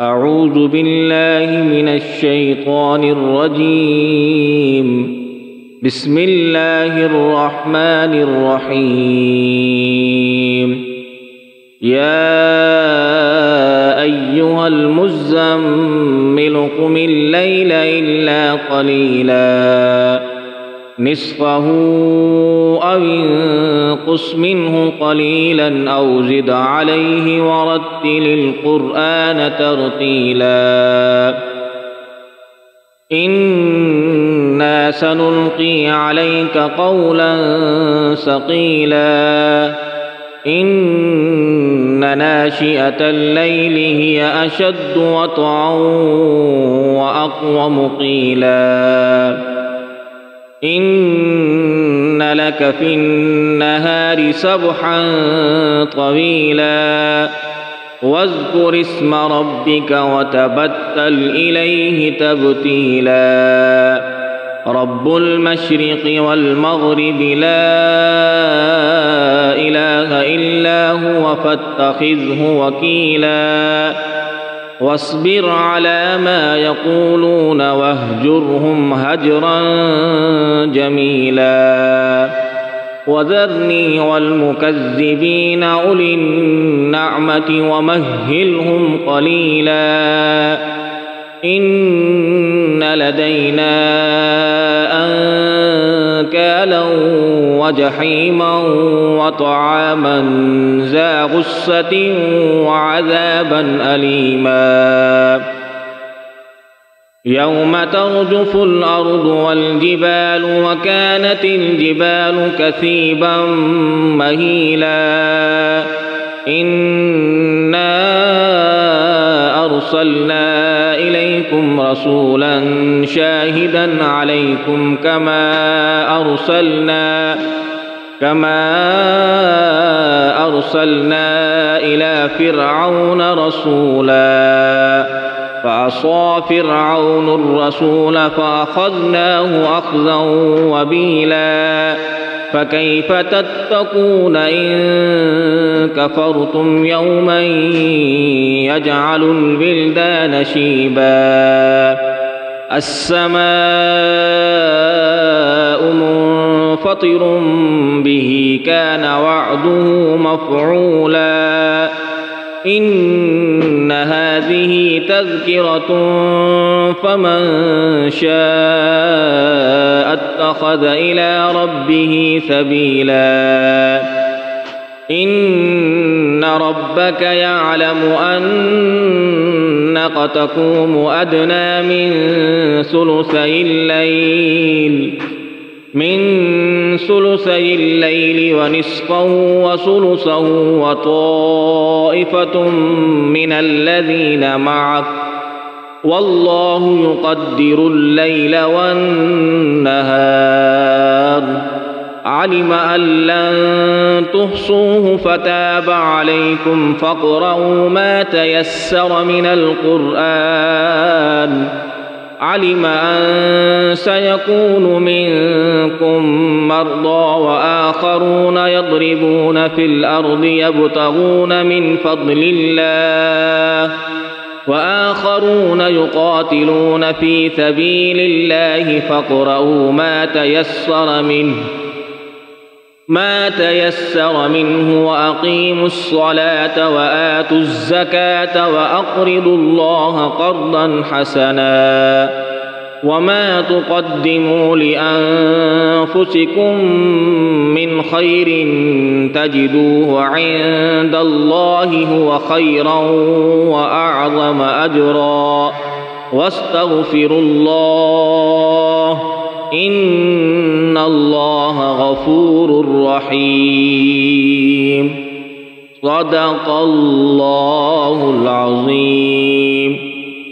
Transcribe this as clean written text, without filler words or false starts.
أعوذ بالله من الشيطان الرجيم. بسم الله الرحمن الرحيم. يا أيها المزمل قم الليل إلا قليلا نصفه أو انقص منه قليلا أو زد عليه ورتل القرآن ترتيلا إنا سنلقي عليك قولا ثقيلا إن ناشئة الليل هي أشد وطئا وأقوم قيلا إن لك في النهار سبحا طويلا واذكر اسم ربك وتبتل إليه تبتيلا رب المشرق والمغرب لا إله إلا هو فاتخذه وكيلا واصبر على ما يقولون واهجرهم هجرا جميلا وذرني والمكذبين أولي النعمة ومهلهم قليلا إن لدينا أنكالا وجحيما وطعاما ذا غصة وعذابا أليما يوم ترجف الأرض والجبال وكانت الجبال كثيبا مهيلا إنا أرسلنا إليكم رسولا شاهدا عليكم كما أرسلنا إلى فرعون رسولا فعصى فرعون الرسول فأخذناه أخذا وبيلا فكيف تتقون إن كفرتم يوما يجعل البلدان شيبا السماء منفطر به كان وعده مفعولا إن هذه تذكرة فمن شاء اتخذ إلى ربه سبيلا إن ربك يعلم أنك تقوم أدنى من ثلثي الليل ونصفه وثلثه وطائفة من الذين معك والله يقدر الليل والنهار علم أن لن تحصوه فتاب عليكم فاقرؤوا ما تيسر من القرآن علم أن سيكون منكم مرضى وآخرون يضربون في الأرض يبتغون من فضل الله وآخرون يقاتلون في سبيل الله فاقرؤوا ما تيسر منه وأقيموا الصلاة وآتوا الزكاة وأقرضوا الله قرضا حسنا وما تقدموا لأنفسكم من خير تجدوه عند الله هو خيرا وأعظم أجرا واستغفروا الله إن الله غفور رحيم صدق الله العظيم.